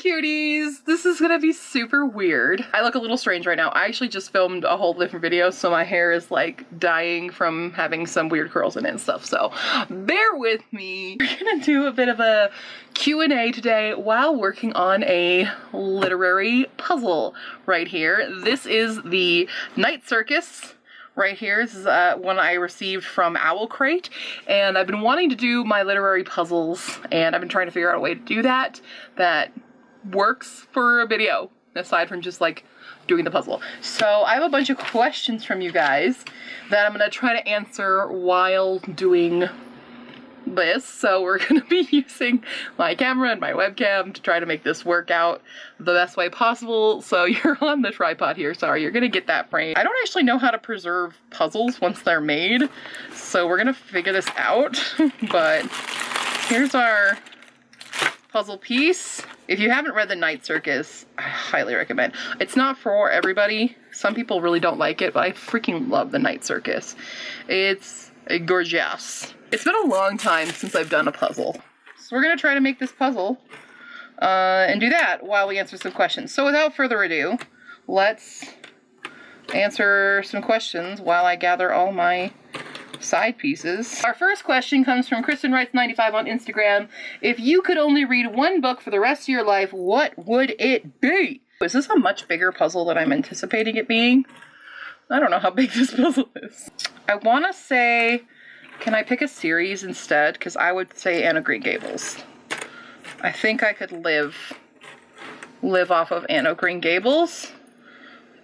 cuties! This is gonna be super weird. I look a little strange right now. I actually just filmed a whole different video, so my hair is like dying from having some weird curls in it and stuff, so bear with me. We're gonna do a bit of a Q&A today while working on a literary puzzle right here. This is the Night Circus. Right here, this is one I received from Owl Crate, and I've been wanting to do my literary puzzles, and I've been trying to figure out a way to do that works for a video, aside from just like doing the puzzle. So I have a bunch of questions from you guys that I'm gonna try to answer while doing this. So we're gonna be using my camera and my webcam to try to make this work out the best way possible. So you're on the tripod here, sorry, you're gonna get that frame. I don't actually know how to preserve puzzles once they're made, so we're gonna figure this out. But here's our puzzle piece. If you haven't read The Night Circus, I highly recommend. It's not for everybody. Some people really don't like it, but I freaking love The Night Circus. It's gorgeous. It's been a long time since I've done a puzzle. So we're gonna try to make this puzzle and do that while we answer some questions. So without further ado, let's answer some questions while I gather all my side pieces. Our first question comes from Kristen Writes 95 on Instagram. If you could only read one book for the rest of your life, what would it be? Is this a much bigger puzzle than I'm anticipating it being? I don't know how big this puzzle is. I want to say, can I pick a series instead? Because I would say Anne of Green Gables. I think I could live off of Anne of Green Gables.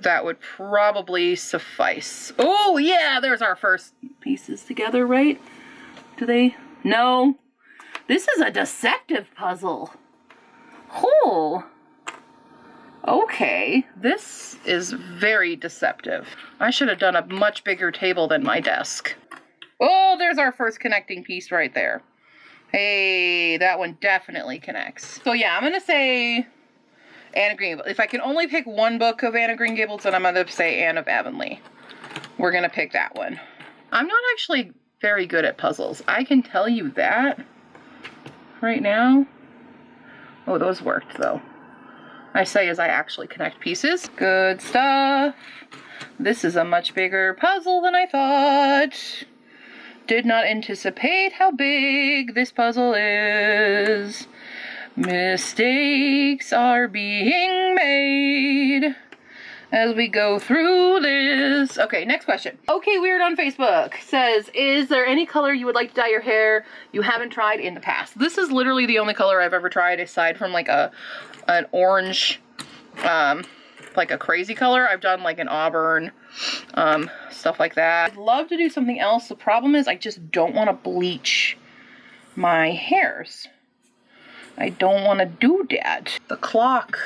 That would probably suffice. Oh yeah, there's our first pieces together, right? Do they? No. This is a deceptive puzzle. Oh. Okay, this is very deceptive. I should have done a much bigger table than my desk. Oh, there's our first connecting piece right there. Hey, that one definitely connects. So yeah, I'm gonna say Anne of Green Gables. If I can only pick one book of Anne of Green Gables, then I'm gonna say Anne of Avonlea. We're gonna pick that one. I'm not actually very good at puzzles. I can tell you that right now. Oh, those worked though. I say as I actually connect pieces. Good stuff. This is a much bigger puzzle than I thought. Did not anticipate how big this puzzle is. Mistakes are being made as we go through this. Okay, next question. Okay, Weird on Facebook says, is there any color you would like to dye your hair you haven't tried in the past? This is literally the only color I've ever tried aside from like an orange, like a crazy color. I've done like an auburn, stuff like that. I'd love to do something else. The problem is I just don't want to bleach my hairs. I don't want to do that. The clock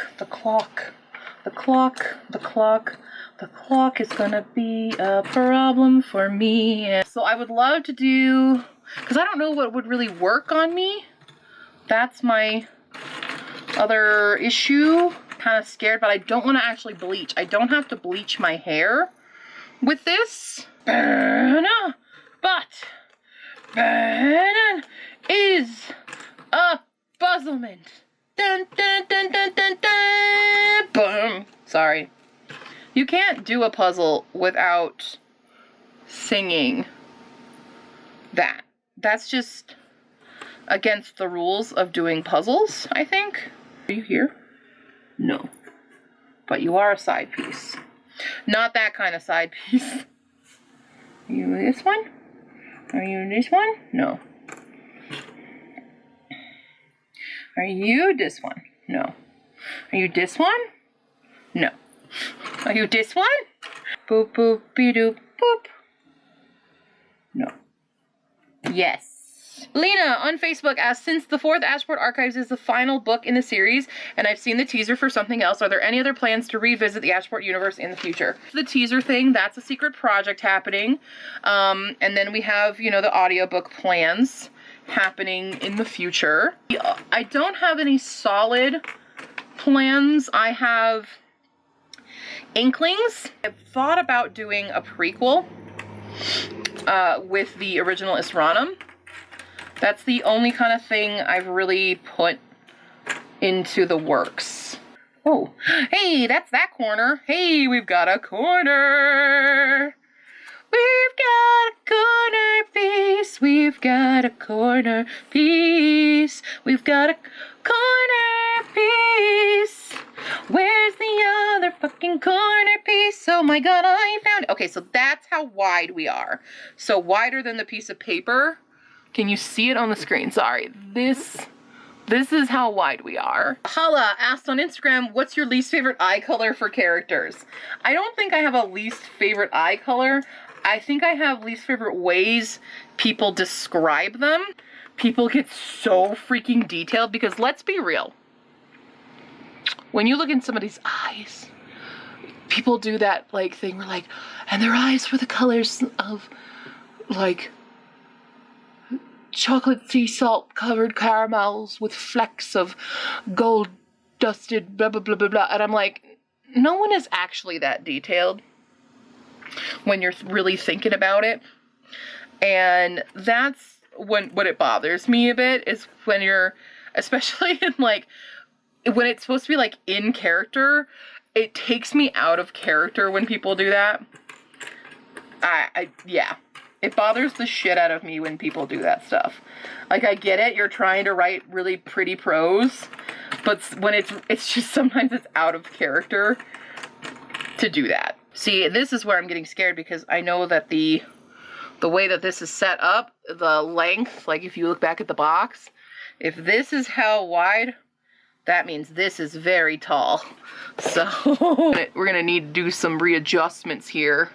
is gonna be a problem for me. So I would love to do, because I don't know what would really work on me. That's my other issue. Kind of scared, but I don't want to actually bleach. I don't have to bleach my hair with this. But is a puzzlement. Dun, dun, dun, dun, dun, dun. Boom. Sorry. You can't do a puzzle without singing that. That's just against the rules of doing puzzles, I think. Are you here? No. But you are a side piece. Not that kind of side piece. Are you this one? Are you this one? No. Are you this one? No. Are you this one? No. Are you this one? Boop, boop, be-doop, boop. No. Yes. Lena on Facebook asks, since the 4th Ashport Archives is the final book in the series, and I've seen the teaser for something else, are there any other plans to revisit the Ashport universe in the future? The teaser thing, that's a secret project happening. And then we have, you know, the audiobook plans happening in the future. I don't have any solid plans. I have inklings. I've thought about doing a prequel with the original Isranum. That's the only kind of thing I've really put into the works. Oh, hey, that's that corner. Hey, we've got a corner. We've got a corner piece. We've got a corner piece. We've got a corner piece. Where's the other fucking corner piece? Oh my god, I found it. Okay, so that's how wide we are. So wider than the piece of paper. Can you see it on the screen? Sorry. This is how wide we are. Hala asked on Instagram, what's your least favorite eye color for characters? I don't think I have a least favorite eye color. I think I have least favorite ways people describe them. People get so freaking detailed because let's be real. When you look in somebody's eyes, people do that like thing where like, and their eyes were the colors of like chocolate sea salt covered caramels with flecks of gold dusted blah blah blah blah blah. And I'm like, no one is actually that detailed when you're really thinking about it. And that's when what it bothers me a bit is when you're, especially in like, when it's supposed to be like in character, it takes me out of character when people do that. Yeah. It bothers the shit out of me when people do that stuff. Like, I get it, you're trying to write really pretty prose, but when it's just sometimes it's out of character to do that. See, this is where I'm getting scared because I know that the way that this is set up, the length, like if you look back at the box, if this is how wide, that means this is very tall. So we're gonna need to do some readjustments here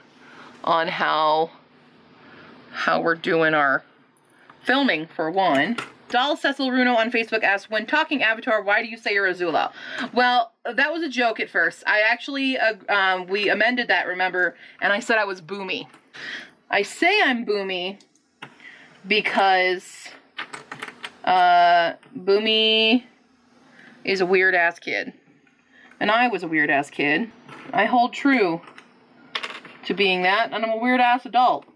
on how we're doing our filming, for one. Doll Cecil Runo on Facebook asked, when talking Avatar, why do you say you're Azula? Well, that was a joke at first. I actually, we amended that, remember, and I said I was Boomy. I say I'm Boomy because Boomy is a weird-ass kid. And I was a weird-ass kid. I hold true to being that, and I'm a weird-ass adult.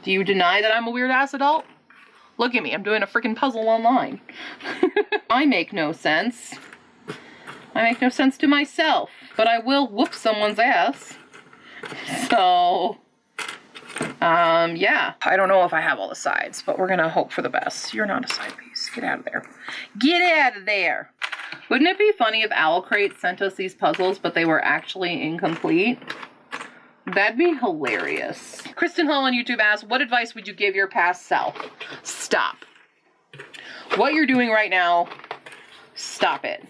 Do you deny that I'm a weird-ass adult? Look at me, I'm doing a freaking puzzle online. I make no sense. I make no sense to myself, but I will whoop someone's ass. So, yeah. I don't know if I have all the sides, but we're gonna hope for the best. You're not a side piece. Get out of there. Get out of there. Wouldn't it be funny if Owlcrate sent us these puzzles, but they were actually incomplete? That'd be hilarious. Kristen Hall on YouTube asked, what advice would you give your past self? Stop. What you're doing right now, stop it.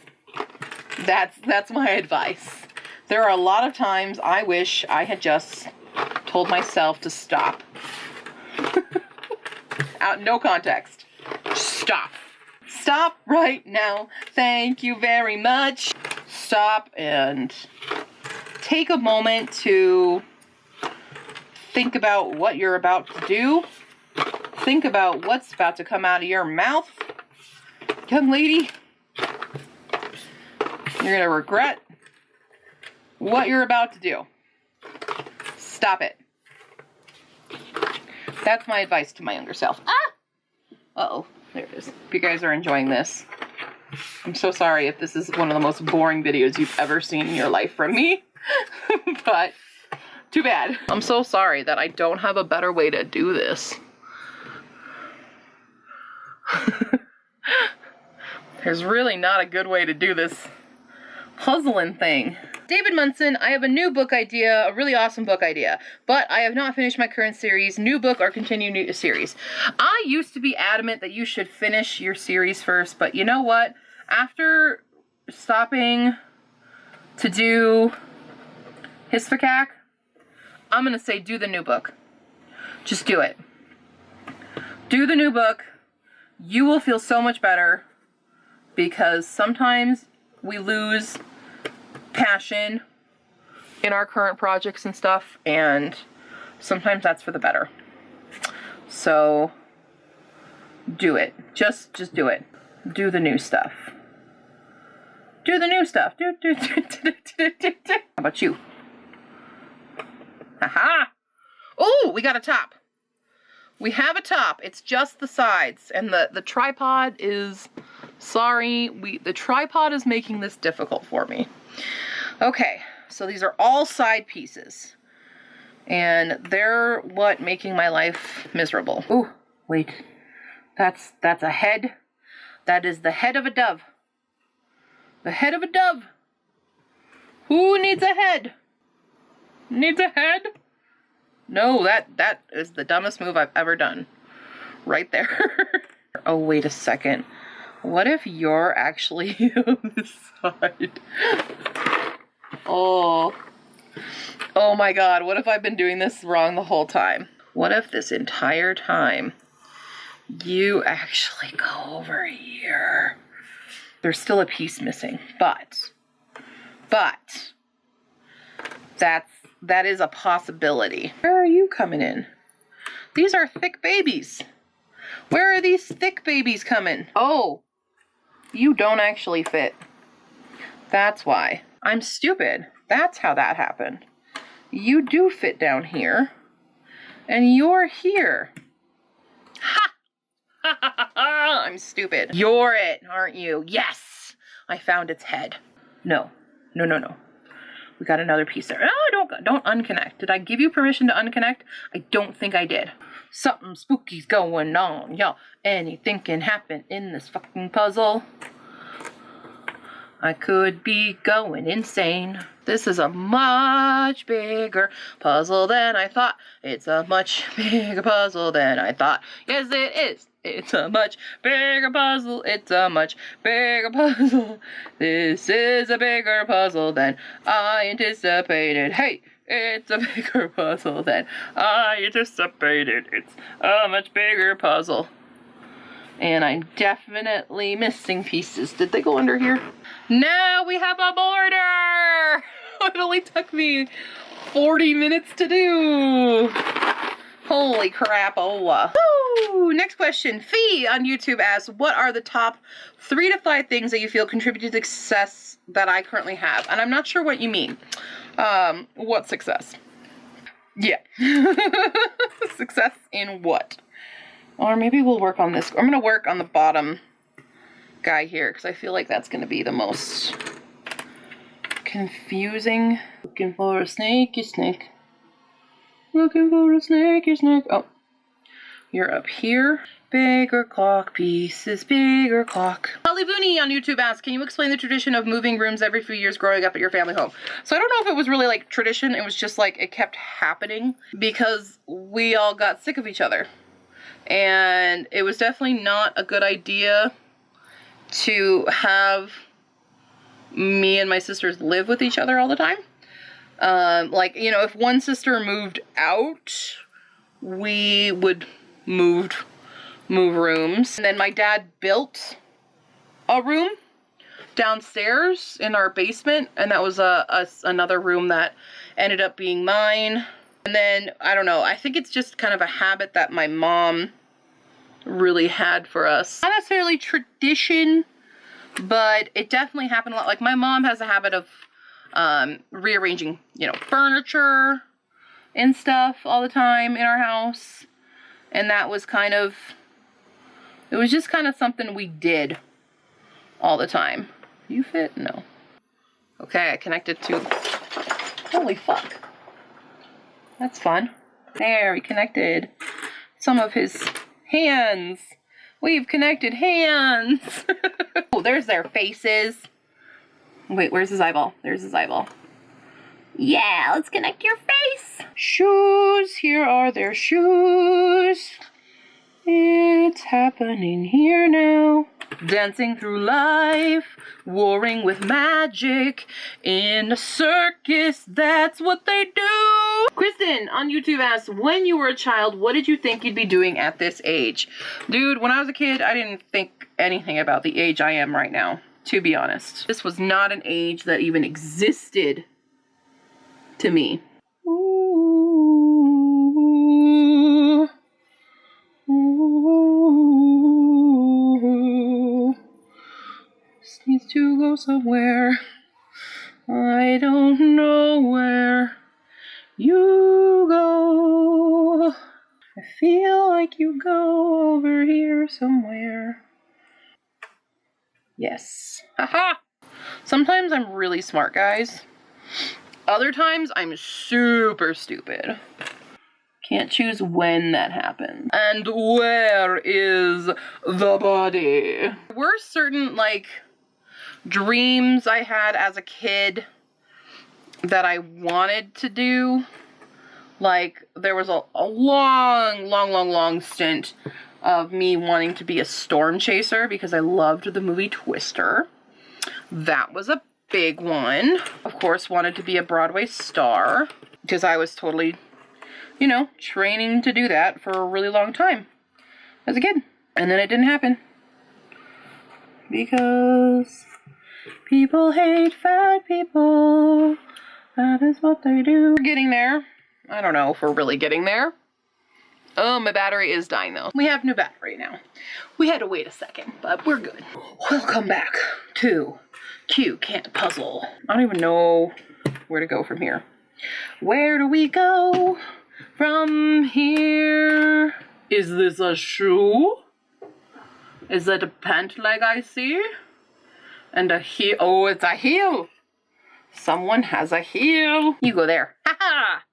That's my advice. There are a lot of times I wish I had just told myself to stop. Out, no context. Stop. Stop right now. Thank you very much. Stop and take a moment to think about what you're about to do. Think about what's about to come out of your mouth. Young lady, you're gonna regret what you're about to do. Stop it. That's my advice to my younger self. Ah! Uh-oh, there it is. If you guys are enjoying this, I'm so sorry if this is one of the most boring videos you've ever seen in your life from me. But too bad. I'm so sorry that I don't have a better way to do this. There's really not a good way to do this puzzling thing. David Munson, I have a new book idea, a really awesome book idea, but I have not finished my current series. New book or continue new series. I used to be adamant that you should finish your series first, but you know what? After stopping to do Hisfakak, I'm gonna say do the new book. Just do it. Do the new book. You will feel so much better because sometimes we lose passion in our current projects and stuff, and sometimes that's for the better. So do it. Just do it. Do the new stuff. Do the new stuff. How about you? Haha! Oh, we got a top. We have a top. It's just the sides, and the tripod is Sorry, the tripod is making this difficult for me. Okay, so these are all side pieces. And they're what making my life miserable. Ooh, wait. That's a head. That is the head of a dove. The head of a dove. Who needs a head? Needs a head? No, that is the dumbest move I've ever done. Right there. Oh, wait a second. What if you're actually on this side? Oh. Oh my god, what if I've been doing this wrong the whole time? What if this entire time you actually go over here? There's still a piece missing, but that is a possibility. Where are you coming in? These are thick babies. Where are these thick babies coming? Oh, you don't actually fit. That's why. I'm stupid. That's how that happened. You do fit down here, and you're here. Ha! Ha ha ha! I'm stupid. You're it, aren't you? Yes! I found its head. No. No, no, no. We got another piece there. Oh, don't unconnect. Did I give you permission to unconnect? I don't think I did. Something spooky's going on, y'all. Anything can happen in this fucking puzzle. I could be going insane. This is a much bigger puzzle than I thought. It's a much bigger puzzle than I thought. Yes, it is. It's a much bigger puzzle. It's a much bigger puzzle. This is a bigger puzzle than I anticipated. Hey, it's a bigger puzzle than I anticipated. It's a much bigger puzzle. And I'm definitely missing pieces. Did they go under here? Now we have a border! It only took me 40 minutes to do. Holy crapola. Woo! Next question. Fee on YouTube asks, what are the top 3 to 5 things that you feel contribute to success that I currently have? And I'm not sure what you mean. What success? Yeah. Success in what? Or maybe we'll work on this. I'm going to work on the bottom guy here because I feel like that's going to be the most confusing. Looking for a snaky snake. Looking for a snaky snake. Oh, you're up here. Bigger clock pieces, bigger clock. Holly Booney on YouTube asks, can you explain the tradition of moving rooms every few years growing up at your family home? So I don't know if it was really like tradition. It was just like it kept happening because we all got sick of each other. And it was definitely not a good idea to have me and my sisters live with each other all the time. Like, you know, if one sister moved out, we would move rooms. And then my dad built a room downstairs in our basement, and that was another room that ended up being mine. And then, I don't know, I think it's just kind of a habit that my mom really had for us. Not necessarily tradition, but it definitely happened a lot. Like, my mom has a habit of rearranging, you know, furniture and stuff all the time in our house. And that was kind of, it was just kind of something we did all the time. You fit? No. Okay, I connected to, holy fuck. That's fun. There, we connected some of his hands. We've connected hands. Oh, there's their faces. Wait, where's his eyeball? There's his eyeball. Yeah, let's connect your face. Shoes, here are their shoes. It's happening here now. Dancing through life, warring with magic, in a circus, that's what they do. Kristen on YouTube asks, when you were a child, what did you think you'd be doing at this age? Dude, when I was a kid, I didn't think anything about the age I am right now, to be honest. This was not an age that even existed to me. Ooh. Ooh. This needs to go somewhere. I don't know where you go. I feel like you go over here somewhere. Yes. Haha! Sometimes I'm really smart, guys. Other times I'm super stupid. Can't choose when that happened. And where is the body? There were certain, like, dreams I had as a kid that I wanted to do. Like, there was a long stint of me wanting to be a storm chaser because I loved the movie Twister. That was a big one. Of course, wanted to be a Broadway star because I was totally, you know, training to do that for a really long time as a kid. And then it didn't happen because people hate fat people. That is what they do. We're getting there. I don't know if we're really getting there. Oh, my battery is dying though. We have new battery now. We had to wait a second, but we're good. Welcome back to Q Can't Puzzle. I don't even know where to go from here. Where do we go from here? Is this a shoe? Is that a pant leg I see? And a heel. Oh, it's a heel. Someone has a heel. You go there. Ha ha!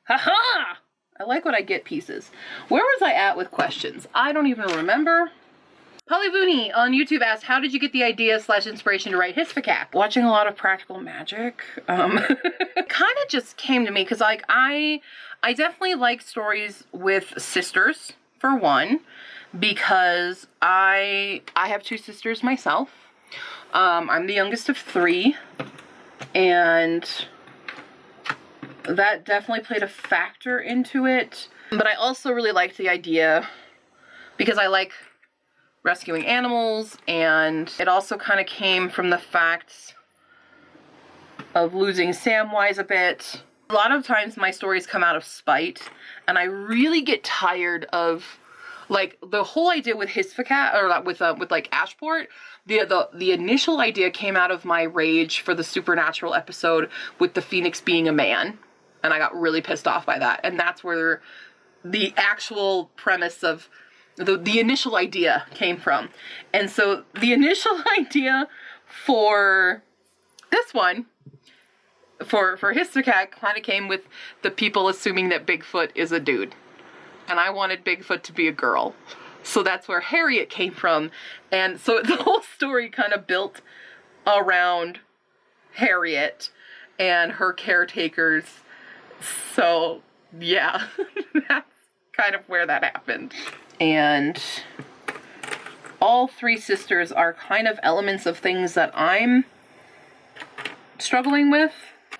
Ha ha! I like when I get pieces. Where was I at with questions? I don't even remember. Polyvoony on YouTube asked, how did you get the idea / inspiration to write Histocac? Watching a lot of Practical Magic. It kind of just came to me because, like, I definitely like stories with sisters, for one, because I have 2 sisters myself. I'm the youngest of 3, and that definitely played a factor into it. But I also really liked the idea because I like rescuing animals, and it also kind of came from the fact of losing Samwise a bit. A lot of times my stories come out of spite, and I really get tired of, like, the whole idea with Histocac, or with like Ashport. The initial idea came out of my rage for the Supernatural episode with the Phoenix being a man, and I got really pissed off by that. And that's where the actual premise of the initial idea came from. And so the initial idea for this one, for Histocac, kind of came with the people assuming that Bigfoot is a dude. And I wanted Bigfoot to be a girl. So that's where Harriet came from. And so the whole story kind of built around Harriet and her caretakers. So yeah, that's kind of where that happened. And all 3 sisters are kind of elements of things that I'm struggling with.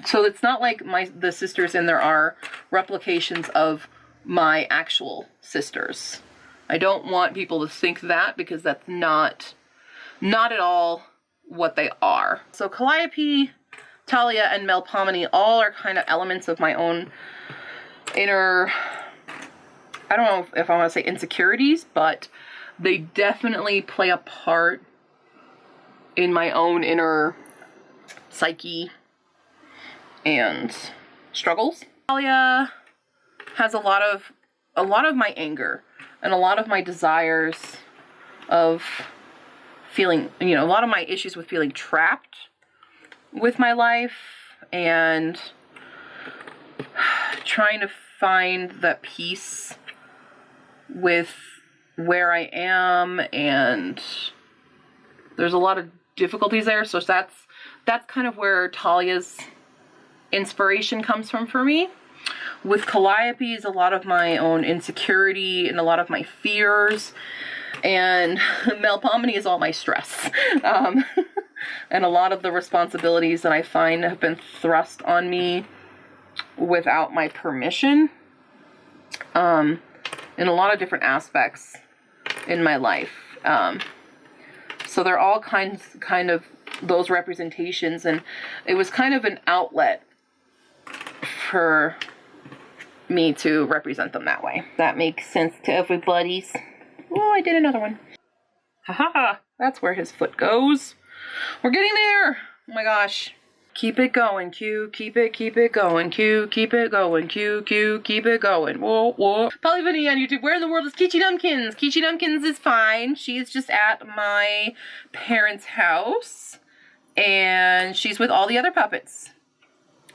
So it's not like the sisters in there are replications of my actual sisters. I don't want people to think that, because that's not at all what they are. So Calliope, Talia, and Melpomene all are kind of elements of my own inner, I don't know if I want to say insecurities, but they definitely play a part in my own inner psyche and struggles. Talia has a lot of my anger and a lot of my desires of feeling, you know, a lot of my issues with feeling trapped with my life and trying to find that peace with where I am, and there's a lot of difficulties there. So that's kind of where Talia's inspiration comes from for me. With Calliope is a lot of my own insecurity and a lot of my fears, and Melpomene is all my stress. And a lot of the responsibilities that I find have been thrust on me without my permission, in a lot of different aspects in my life. So they're all kind of those representations, and it was kind of an outlet for me to represent them that way. That makes sense to everybody. Oh, I did another one. Haha, that's where his foot goes. We're getting there. Oh my gosh. Keep it going, Q. Keep it going, Q. Keep it going, Q. Keep it going. Whoa, whoa. Polyvinny on YouTube. Where in the world is Kichi Dumpkins? Kichi Dumpkins is fine. She's just at my parents' house. And she's with all the other puppets.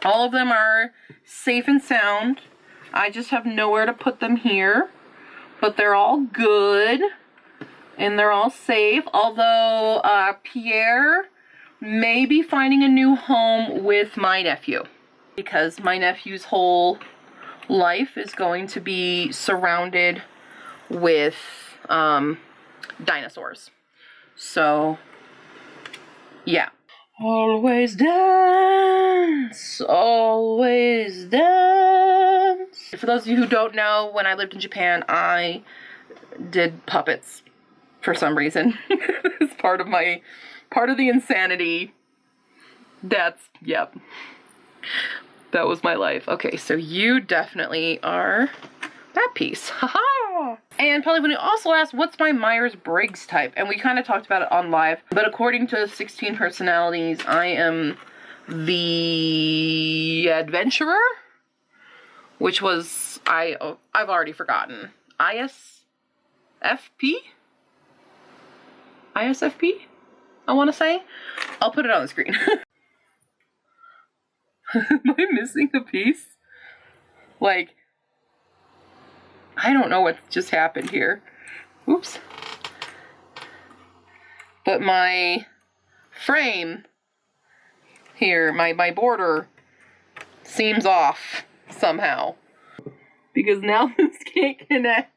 All of them are safe and sound. I just have nowhere to put them here. But they're all good. And they're all safe. Although Pierre may be finding a new home with my nephew, because my nephew's whole life is going to be surrounded with dinosaurs. So, yeah. Always dance, always dance. For those of you who don't know, when I lived in Japan, I did puppets for some reason. It's part of the insanity. Yep. That was my life. Okay, so you definitely are that piece. Haha! And Polyvinny also asked, what's my Myers-Briggs type? And we kind of talked about it on live. But according to 16 Personalities, I am the adventurer, which was, I've already forgotten. ISFP? ISFP? I want to say. I'll put it on the screen. Am I missing a piece? Like, I don't know what just happened here. Oops. But my frame here, my border, seems off somehow. Because now this can't connect.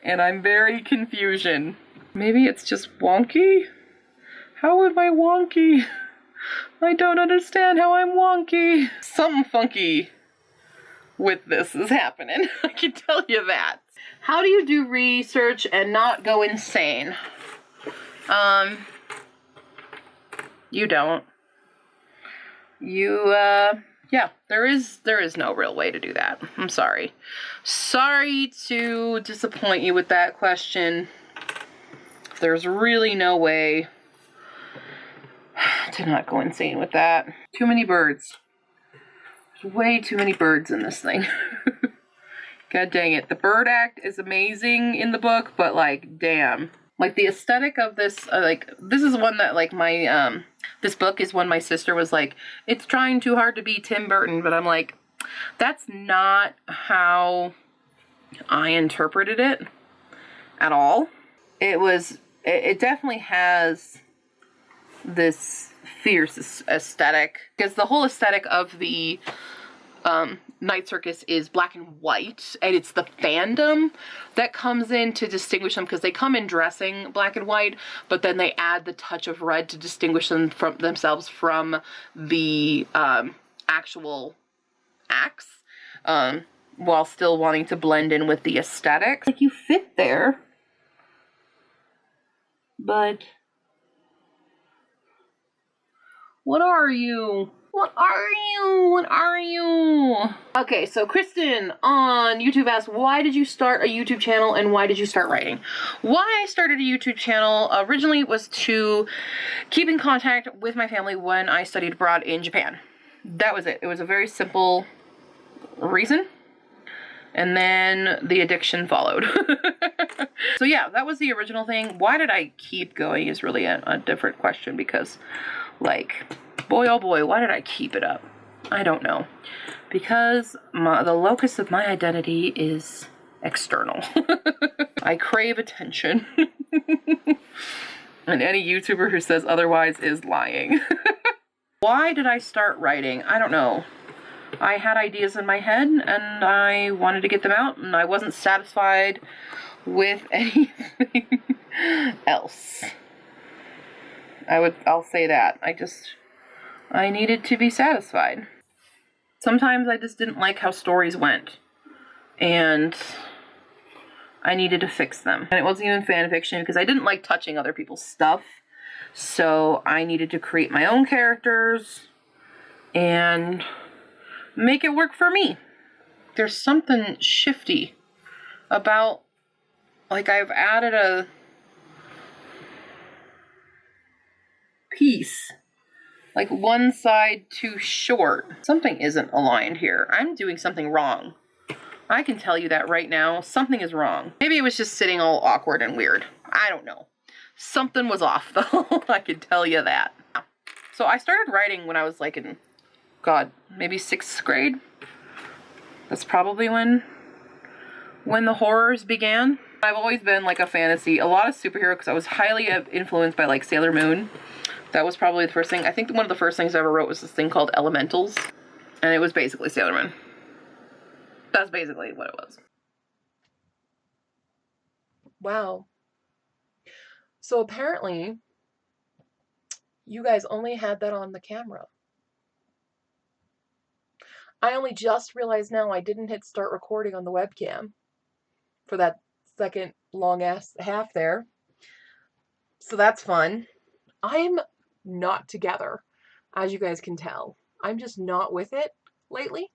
And I'm very confusion. Maybe it's just wonky? How am I wonky? I don't understand how I'm wonky. Something funky with this is happening. I can tell you that. How do you do research and not go insane? You don't. Yeah, there is no real way to do that. I'm sorry. Sorry to disappoint you with that question. There's really no way to not go insane with that. Too many birds. There's way too many birds in this thing. God dang it. The bird act is amazing in the book, but like, damn. Like the aesthetic of this, this is one that like my, this book is one my sister was like, it's trying too hard to be Tim Burton, but I'm like, that's not how I interpreted it at all. It definitely has this fierce aesthetic, because the whole aesthetic of the Night Circus is black and white, and it's the fandom that comes in to distinguish them, because they come in dressing black and white, but then they add the touch of red to distinguish them from themselves from the actual acts, while still wanting to blend in with the aesthetic. Like, you fit there, but what are you? What are you? What are you? Okay, so Kristen on YouTube asked, why did you start a YouTube channel and why did you start writing? Why I started a YouTube channel originally was to keep in contact with my family when I studied abroad in Japan. That was it. It was a very simple reason. And then the addiction followed. So yeah, that was the original thing. Why did I keep going is really a different question, because, like, boy oh boy, why did I keep it up? I don't know. Because the locus of my identity is external. I crave attention. And any YouTuber who says otherwise is lying. Why did I start writing? I don't know. I had ideas in my head and I wanted to get them out, and I wasn't satisfied with anything else. I'll say that. I needed to be satisfied. Sometimes I just didn't like how stories went, and I needed to fix them. And it wasn't even fan fiction, because I didn't like touching other people's stuff. So I needed to create my own characters and make it work for me. There's something shifty about, like, I've added a piece like one side too short. Something isn't aligned here. I'm doing something wrong. I can tell you that right now. Something is wrong. Maybe it was just sitting all awkward and weird. I don't know. Something was off though. I can tell you that. So I started writing when I was like in, God, maybe 6th grade. That's probably when the horrors began. I've always been like a fantasy, a lot of superhero, because I was highly influenced by like Sailor Moon. That was probably the first thing. I think one of the first things I ever wrote was this thing called Elementals. And it was basically Sailor Moon. That's basically what it was. Wow. So apparently, you guys only had that on the camera. I only just realized now I didn't hit start recording on the webcam for that second long ass half there. So that's fun. I'm not together, as you guys can tell. I'm just not with it lately.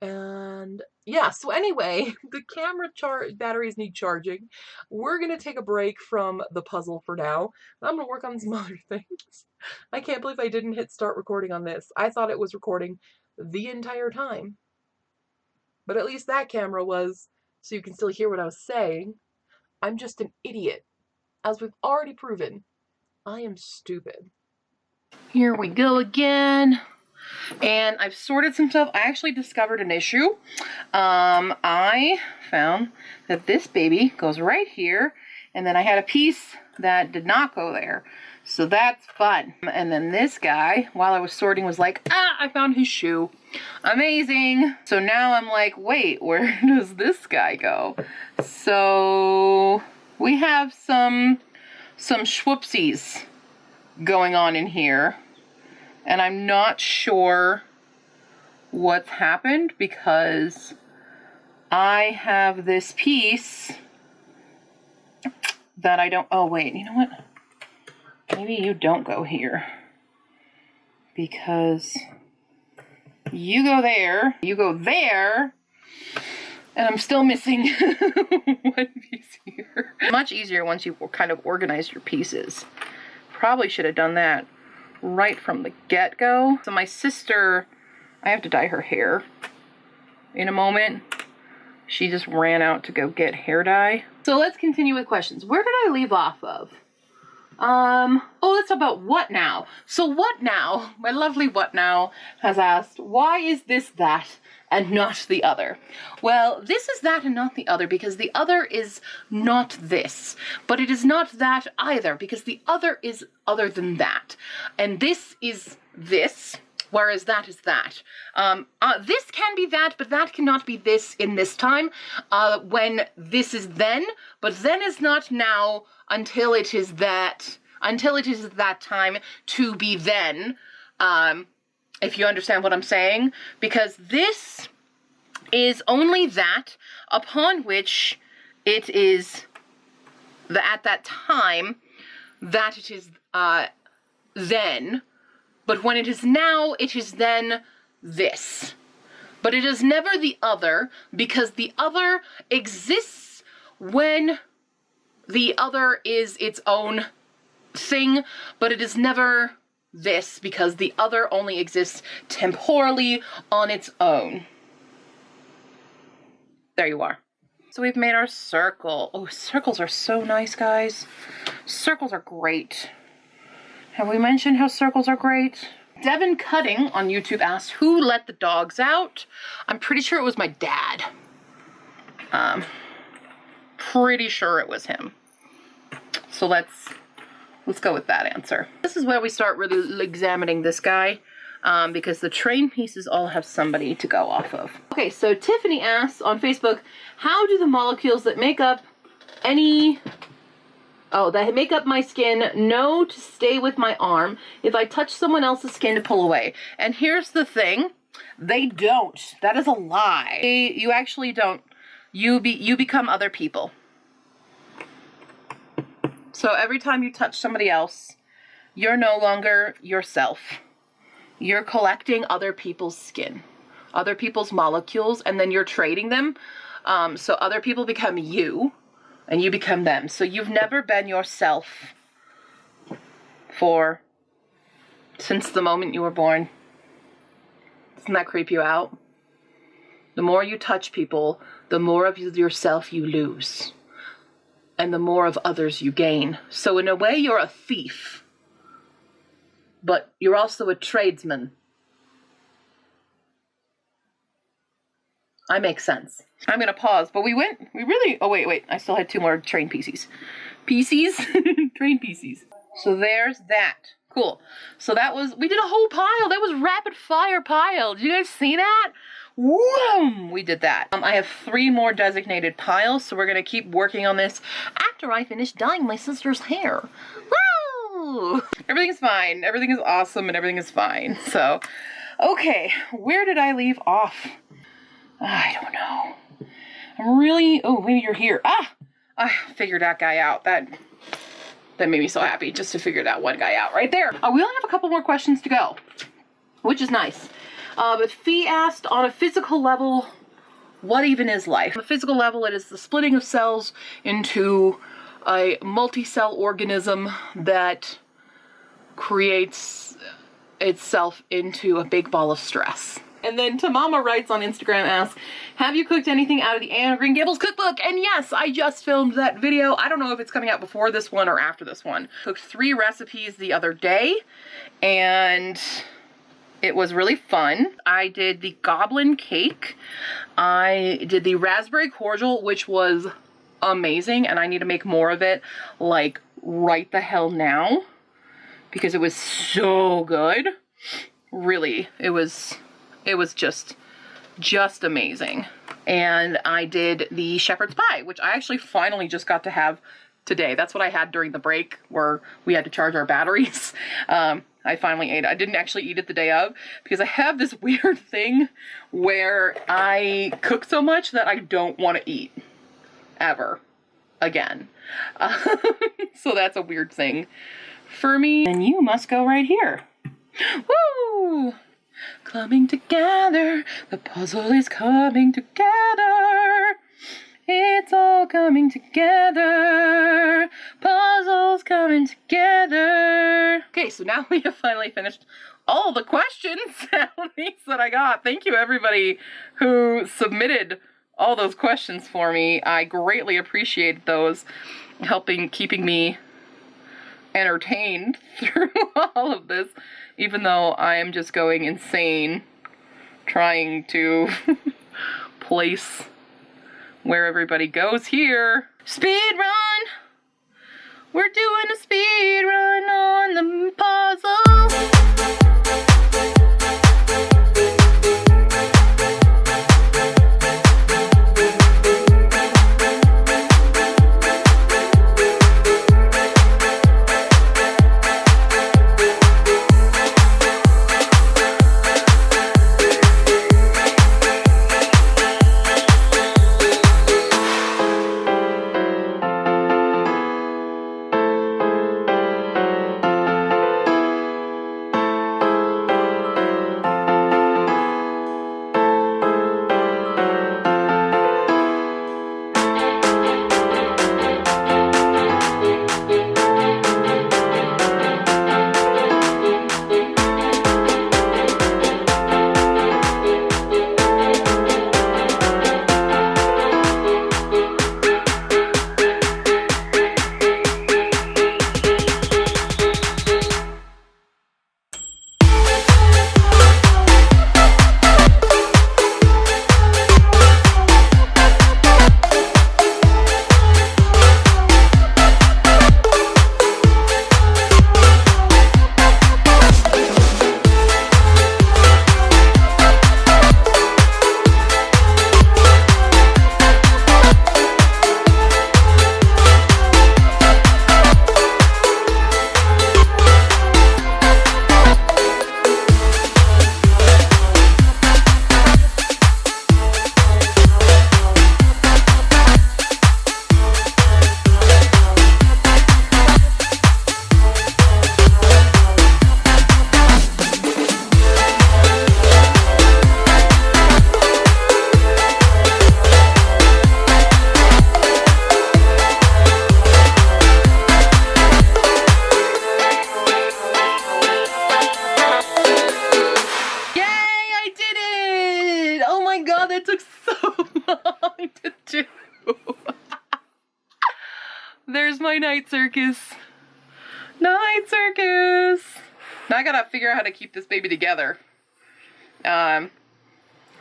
And yeah, so anyway, the camera batteries need charging. We're gonna take a break from the puzzle for now. I'm gonna work on some other things. I can't believe I didn't hit start recording on this. I thought it was recording the entire time. But at least that camera was, so you can still hear what I was saying. I'm just an idiot. As we've already proven, I am stupid. Here we go again. And I've sorted some stuff. I actually discovered an issue. I found that this baby goes right here, and then I had a piece that did not go there. So that's fun. And then this guy, while I was sorting, was like, I found his shoe. Amazing. So now I'm like, wait, where does this guy go? So we have some schwupsies going on in here. And I'm not sure what's happened because I have this piece that I don't, oh wait, you know what? Maybe you don't go here because you go there, and I'm still missing one piece here. Much easier once you kind of organize your pieces. Probably should have done that right from the get-go. So my sister, I have to dye her hair in a moment. She just ran out to go get hair dye. So let's continue with questions. Where did I leave off of? Oh, that's about What Now. So What Now, my lovely What Now, has asked, why is this that and not the other? Well, this is that and not the other because the other is not this, but it is not that either because the other is other than that. And this is this, whereas that is that. This can be that, but that cannot be this in this time. When this is then, but then is not now until it is that time to be then. If you understand what I'm saying, because this is only that upon which it is at that time that it is then, but when it is now, it is then this. But it is never the other, because the other exists when the other is its own thing, but it is never this because the other only exists temporally on its own. There you are. So we've made our circle. Oh, circles are so nice, guys. Circles are great. Have we mentioned how circles are great? Devin Cutting on YouTube asked, who let the dogs out? I'm pretty sure it was my dad. Pretty sure it was him. So let's go with that answer. This is where we start really examining this guy, because the train pieces all have somebody to go off of. Okay, so Tiffany asks on Facebook, how do the molecules that make up my skin know to stay with my arm if I touch someone else's skin to pull away? And here's the thing, they don't. That is a lie. You actually don't. You become other people. So every time you touch somebody else, you're no longer yourself. You're collecting other people's skin, other people's molecules, and then you're trading them. So other people become you, and you become them. So you've never been yourself for since the moment you were born. Doesn't that creep you out? The more you touch people, the more of yourself you lose, and the more of others you gain. So in a way, you're a thief, but you're also a tradesman. I make sense. I'm gonna pause, but oh wait, I still had 2 more train PCs. Train PCs. So there's that. Cool. So we did a whole pile. That was rapid fire pile. Did you guys see that? Whoom! We did that. I have 3 more designated piles, so we're gonna keep working on this after I finish dyeing my sister's hair. Woo! Everything's fine. Everything is awesome and everything is fine. So, okay, where did I leave off? I don't know. Oh, maybe you're here. I figured that guy out. That made me so happy just to figure that one guy out right there. We only have a couple more questions to go, which is nice. But Fee asked, on a physical level, what even is life? On a physical level, it is the splitting of cells into a multi-cell organism that creates itself into a big ball of stress. And then Tamama writes on Instagram, asks, have you cooked anything out of the Anne of Green Gables cookbook? And yes, I just filmed that video. I don't know if it's coming out before this one or after this one. Cooked 3 recipes the other day, and it was really fun. I did the goblin cake. I did the raspberry cordial, which was amazing, and I need to make more of it, like, right the hell now, because it was so good. Really, it was just amazing. And I did the shepherd's pie, which I actually finally just got to have today. That's what I had during the break where we had to charge our batteries. I finally ate it. I didn't actually eat it the day of because I have this weird thing where I cook so much that I don't want to eat ever again. So that's a weird thing for me. And you must go right here. Woo! Coming together, the puzzle is coming together. It's all coming together. Puzzles coming together. Okay, so now we have finally finished all the questions at least that I got. Thank you everybody who submitted all those questions for me. I greatly appreciate those, keeping me entertained through all of this, even though I am just going insane trying to place where everybody goes here. Speed run! We're doing a speed run on the puzzle. my night circus. Night circus. Now I gotta figure out how to keep this baby together. I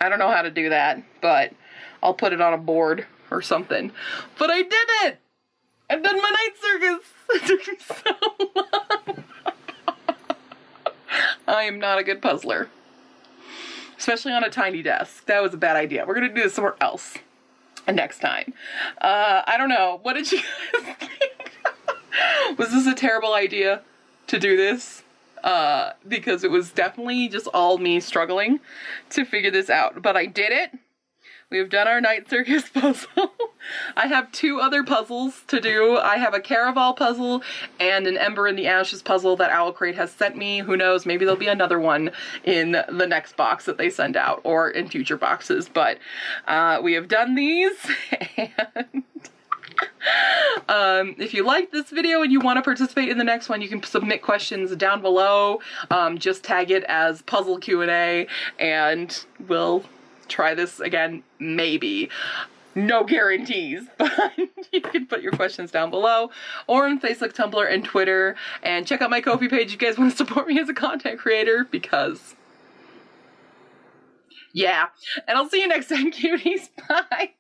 don't know how to do that, but I'll put it on a board or something. But I did it! I've done my night circus! It took me so long. I am not a good puzzler. Especially on a tiny desk. That was a bad idea. We're gonna do this somewhere else next time. I don't know. What did you guys think? Was this a terrible idea to do this? Because it was definitely just all me struggling to figure this out. But I did it. We've done our night circus puzzle. I have 2 other puzzles to do. I have a Caraval puzzle and an Ember in the Ashes puzzle that Owlcrate has sent me. Who knows, maybe there'll be another one in the next box that they send out or in future boxes. But we have done these, and if you like this video and you want to participate in the next one, you can submit questions down below. Just tag it as Puzzle Q&A and we'll try this again, maybe. No guarantees, but you can put your questions down below or on Facebook, Tumblr, and Twitter. And check out my Ko-fi page if you guys want to support me as a content creator, because yeah. And I'll see you next time, cuties. Bye.